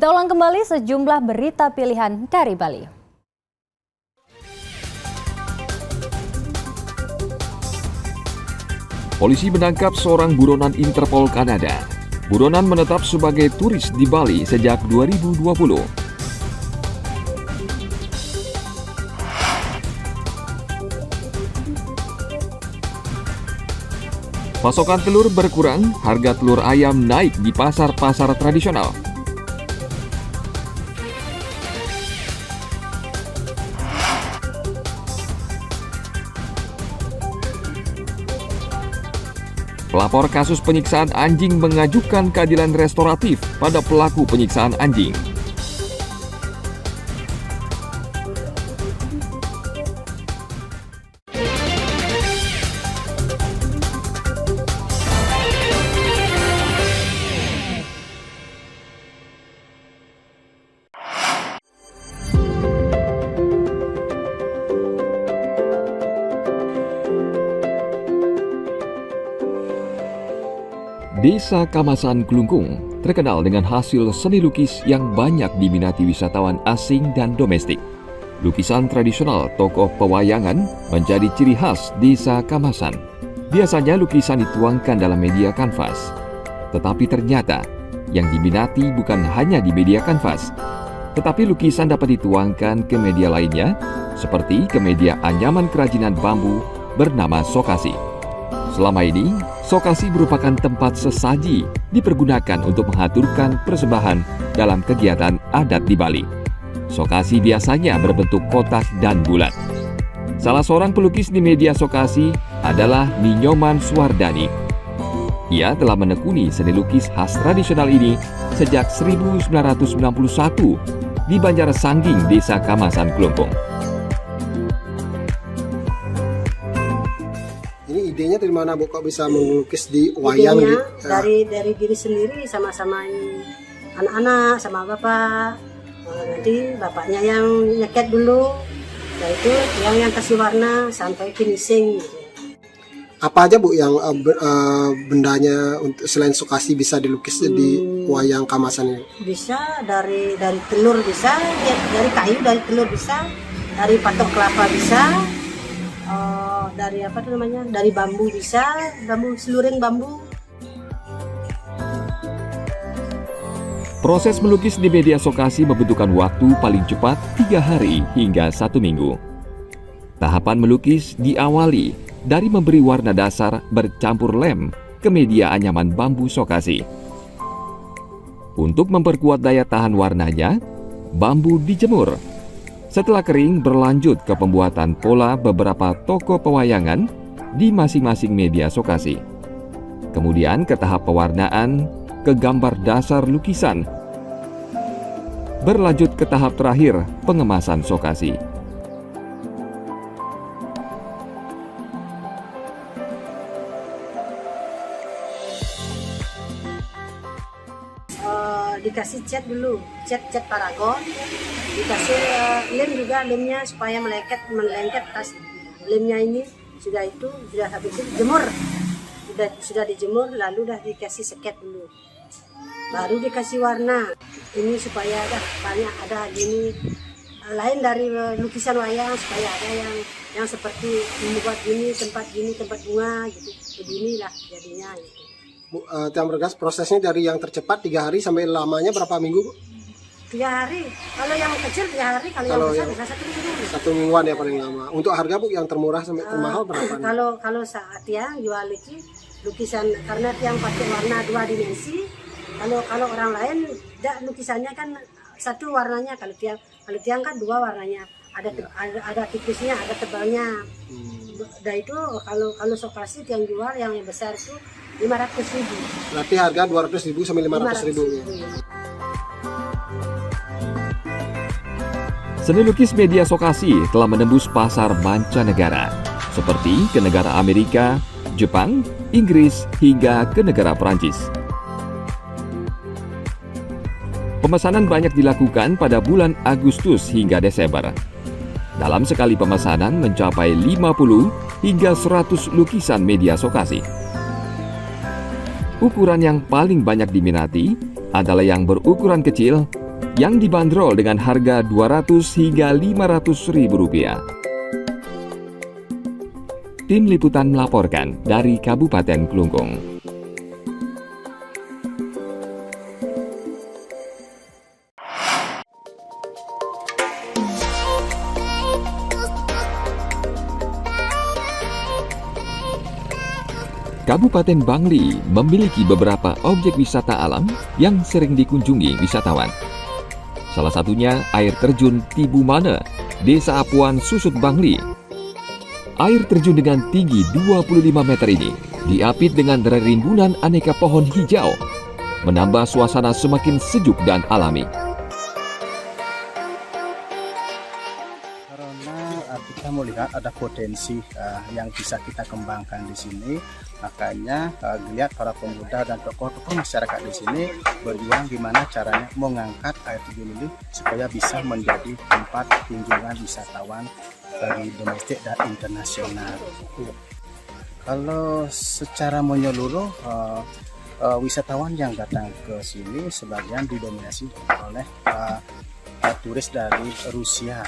Kita ulang kembali sejumlah berita pilihan dari Bali. Polisi menangkap seorang buronan Interpol Kanada. Buronan menetap sebagai turis di Bali sejak 2020. Pasokan telur berkurang, harga telur ayam naik di pasar-pasar tradisional. Pelapor kasus penyiksaan anjing mengajukan keadilan restoratif pada pelaku penyiksaan anjing. Desa Kamasan Kelungkung terkenal dengan hasil seni lukis yang banyak diminati wisatawan asing dan domestik. Lukisan tradisional tokoh pewayangan menjadi ciri khas Desa Kamasan. Biasanya lukisan dituangkan dalam media kanvas. Tetapi ternyata yang diminati bukan hanya di media kanvas, tetapi lukisan dapat dituangkan ke media lainnya, seperti ke media anyaman kerajinan bambu bernama sokasi. Selama ini, sokasi merupakan tempat sesaji dipergunakan untuk mengaturkan persembahan dalam kegiatan adat di Bali. Sokasi biasanya berbentuk kotak dan bulat. Salah seorang pelukis di media sokasi adalah Minyoman Suwardani. Ia telah menekuni seni lukis khas tradisional ini sejak 1991 di Banjarsangging, Desa Kamasan Kelungkung. Idenya dari mana Bu, kok bisa melukis di wayang? Idenya dari diri sendiri, sama-sama anak-anak sama bapak. Nanti bapaknya yang nyeket dulu, yaitu yang kasih warna sampai finishing. Apa aja Bu yang bendanya selain sokasi bisa dilukis di wayang Kamasan ini? Bisa dari telur bisa, dari kayu, dari telur bisa, dari patok kelapa bisa. Dari dari bambu bisa, bambu seluring bambu. Proses melukis di media sokasi membutuhkan waktu paling cepat 3 hari hingga 1 minggu. Tahapan melukis diawali dari memberi warna dasar bercampur lem ke media anyaman bambu sokasi. Untuk memperkuat daya tahan warnanya, bambu dijemur. Setelah kering, berlanjut ke pembuatan pola beberapa tokoh pewayangan di masing-masing media sokasi. Kemudian ke tahap pewarnaan ke gambar dasar lukisan. Berlanjut ke tahap terakhir, pengemasan sokasi. Dikasih cat dulu, cat paragon, dikasih lem juga, lemnya supaya melengket tas lemnya ini. Sudah habis itu jemur, sudah dijemur, lalu dah dikasih seket dulu, baru dikasih warna ini supaya banyak ada gini, lain dari lukisan wayang, supaya ada yang seperti membuat tempat bunga gitu, beginilah jadinya gitu. Bu, Tiang Bergas, prosesnya dari yang tercepat 3 hari sampai lamanya berapa minggu Bu? 3 hari, kalau yang kecil 3 hari, kalau yang besar bisa 1 minggu. 1 mingguan ya paling lama. Untuk harga Bu, yang termurah sampai termahal berapa? Kalau saat yang jual lukisan, karena yang pakai warna 2 dimensi, kalau orang lain lukisannya kan 1 warnanya, kalau tiang kan 2 warnanya, ada tipisnya, ada tebalnya. Dan itu kalau sokasi yang jual yang besar itu 500.000. Berarti harga 200.000 sampai 500.000. Seni lukis media sokasi telah menembus pasar mancanegara, seperti ke negara Amerika, Jepang, Inggris, hingga ke negara Perancis. Pemesanan banyak dilakukan pada bulan Agustus hingga Desember. Dalam sekali pemesanan mencapai 50 hingga 100 lukisan media sokasi. Ukuran yang paling banyak diminati adalah yang berukuran kecil yang dibanderol dengan harga 200 hingga 500 ribu rupiah. Tim Liputan melaporkan dari Kabupaten Klungkung. Kabupaten Bangli memiliki beberapa objek wisata alam yang sering dikunjungi wisatawan. Salah satunya air terjun Tibumana, Desa Apuan, Susut, Bangli. Air terjun dengan tinggi 25 meter ini diapit dengan rimbunan aneka pohon hijau, menambah suasana semakin sejuk dan alami. Kita melihat ada potensi yang bisa kita kembangkan di sini, makanya lihat para pemuda dan tokoh-tokoh masyarakat di sini berjuang gimana caranya mengangkat air terjun ini supaya bisa menjadi tempat kunjungan wisatawan bagi domestik dan internasional. Kalau secara menyeluruh wisatawan yang datang ke sini sebagian didominasi oleh turis dari Rusia.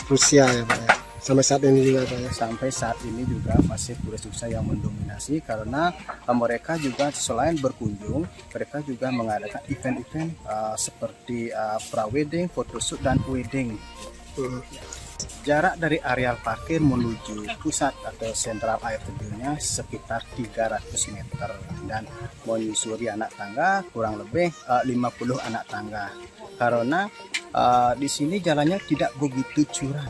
Rusia ya Pak ya. Sampai saat ini juga Pak ya. Sampai saat ini juga masih turis Rusia yang mendominasi karena mereka juga selain berkunjung, mereka juga mengadakan event-event seperti pra-wedding, photoshoot dan wedding. Jarak dari areal parkir menuju pusat atau sentral air terjunnya sekitar 300 meter dan menyusuri anak tangga kurang lebih 50 anak tangga. Karena di sini jalannya tidak begitu curam,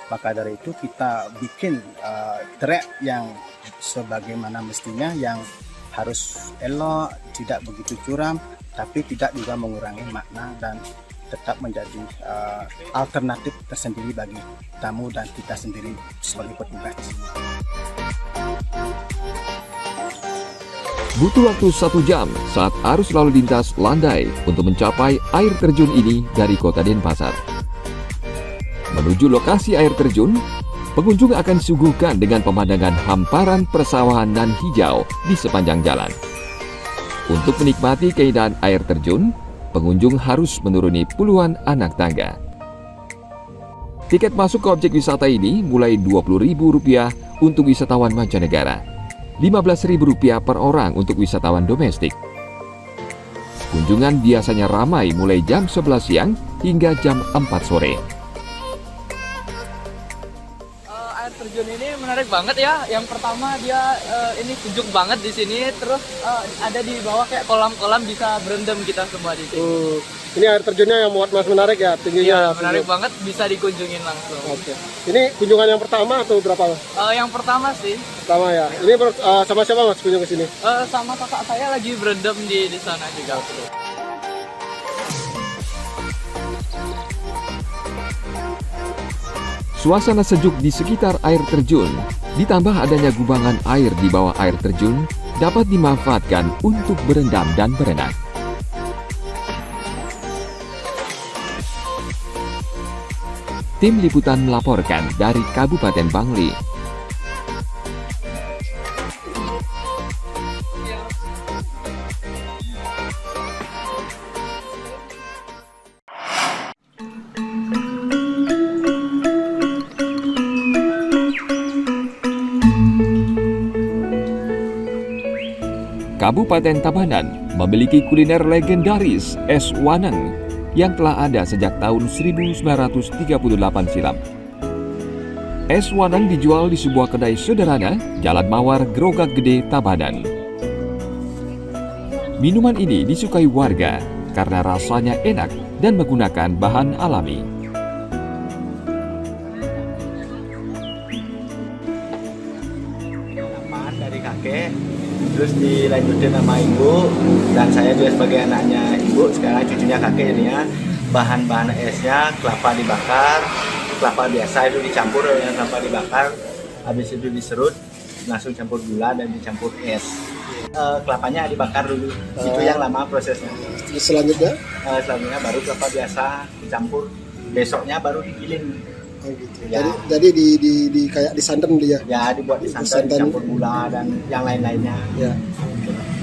maka dari itu kita bikin trek yang sebagaimana mestinya, yang harus elok, tidak begitu curam, tapi tidak juga mengurangi makna dan tetap menjadi alternatif tersendiri bagi tamu dan kita sendiri sebagai petugas. Butuh waktu 1 jam saat arus lalu lintas landai untuk mencapai air terjun ini dari Kota Denpasar. Menuju lokasi air terjun, pengunjung akan disuguhkan dengan pemandangan hamparan persawahan dan hijau di sepanjang jalan. Untuk menikmati keindahan air terjun, pengunjung harus menuruni puluhan anak tangga. Tiket masuk ke objek wisata ini mulai Rp20.000 untuk wisatawan mancanegara, Rp15.000 per orang untuk wisatawan domestik. Kunjungan biasanya ramai mulai jam 11 siang hingga jam 4 sore. Air terjun ini menarik banget ya. Yang pertama dia ini sejuk banget di sini. Terus ada di bawah kayak kolam-kolam, bisa berendam kita semua di sini. Ini air terjunnya yang buat Mas menarik ya, tingginya. Iya, menarik banget, bisa dikunjungin langsung. Oke. Ini kunjungan yang pertama atau berapa Mas? Yang pertama sih. Pertama ya. Ini sama siapa Mas kunjung ke sini? Sama kakak saya lagi berendam di sana juga. Suasana sejuk di sekitar air terjun, ditambah adanya gubangan air di bawah air terjun, dapat dimanfaatkan untuk berendam dan berenang. Tim Liputan melaporkan dari Kabupaten Bangli. Kabupaten Tabanan memiliki kuliner legendaris es waneng yang telah ada sejak tahun 1938 silam. Es waneng dijual di sebuah kedai sederhana Jalan Mawar, Grogak Gede, Tabanan. Minuman ini disukai warga karena rasanya enak dan menggunakan bahan alami. Nama dari kakek, terus dilanjutin sama ibu, dan saya juga sebagai anaknya ibu, sekarang cucunya kakek. Jadinya bahan-bahan esnya kelapa dibakar, kelapa biasa itu dicampur dengan kelapa dibakar, habis itu diserut, langsung campur gula dan dicampur es. Kelapanya dibakar dulu, itu yang lama prosesnya. Selanjutnya? Selanjutnya baru kelapa biasa dicampur, besoknya baru digiling. Oh gitu. Ya. Jadi di kayak disantan dia. Ya, dibuat disantan, dicampur gula dan yang lain-lainnya. Ya.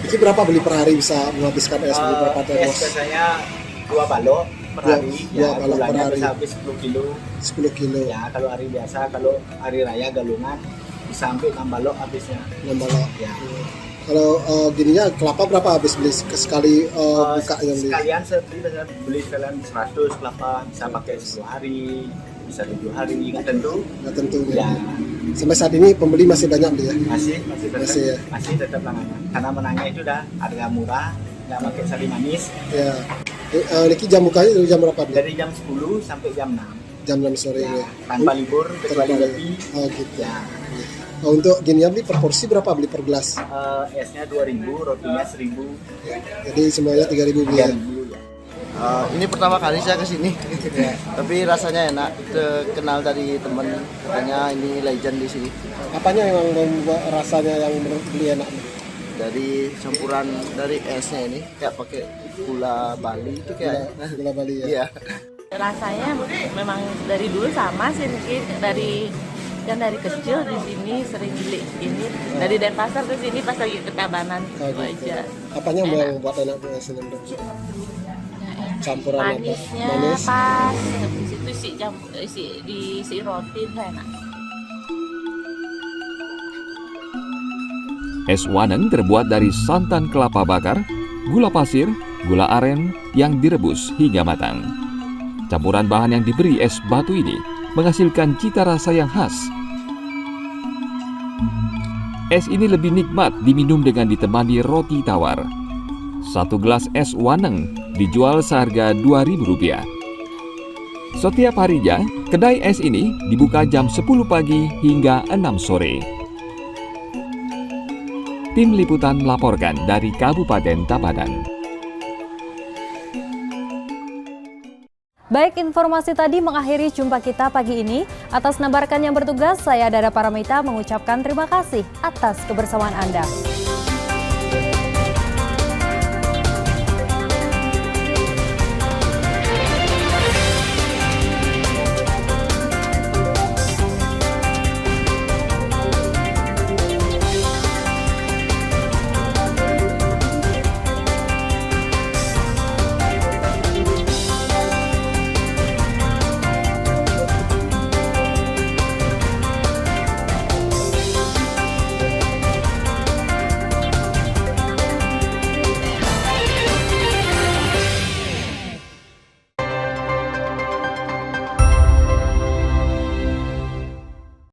Ini berapa beli per hari bisa menghabiskan es? Berapa Es biasanya 2 balok per hari. Dua balok per gulanya hari. bisa habis 10 kilo. 10 kilo. Ya, kalau hari biasa, kalau hari raya galungan bisa sampai 6 balok habisnya. 6 balok. Ya. Kalau gininya kelapa berapa habis beli sekali buka yang beli? Sekalian saya beli sekalian 100 kelapa, bisa pakai 10 hari, bisa 7 hari, nggak tentu. Nggak tentu. Ya, Sampai saat ini pembeli masih banyak beli ya? masih Masih tetap ya? langganan. Karena menangnya itu udah harga murah, nggak pakai sari manis. Ya. Niki jam bukanya dari jam berapa? Beli? Dari jam 10 sampai jam 6. Jam 6 sore Ya, ini. tanpa libur kecuali Tanpa lebih. Oh gitu. Ya, Untuk gininya beli per porsi berapa beli per gelas? esnya 2.000, rotinya 1.000, Jadi semuanya 3.000 beli ya? 3.000 ya. Ini pertama kali saya kesini, tapi rasanya enak. Kenal dari teman, katanya ini legend di sini. Apanya yang membuat rasanya yang menurut beli enak? Dari campuran dari esnya ini, kayak pakai gula Bali itu kayak. Gula Bali ya? Iya. Rasanya memang dari dulu sama sih, mungkin dari kecil di sini sering beli ini dari Denpasar ke sini pas lagi ke Tabanan Oh, itu gitu. aja. Apanya yang membuat enak bu es lendang? Campuran Manisnya apa? Manis. pas, habis itu isi roti itu enak. Es Waneng terbuat dari santan kelapa bakar, gula pasir, gula aren yang direbus hingga matang. Campuran bahan yang diberi es batu ini menghasilkan cita rasa yang khas. Es ini lebih nikmat diminum dengan ditemani roti tawar. Satu gelas es Waneng dijual seharga Rp2.000. Setiap harinya, kedai es ini dibuka jam 10 pagi hingga 6 sore. Tim Liputan melaporkan dari Kabupaten Tabanan. Baik, informasi tadi mengakhiri jumpa kita pagi ini. Atas nama rekan yang bertugas, saya Dara Paramita mengucapkan terima kasih atas kebersamaan Anda.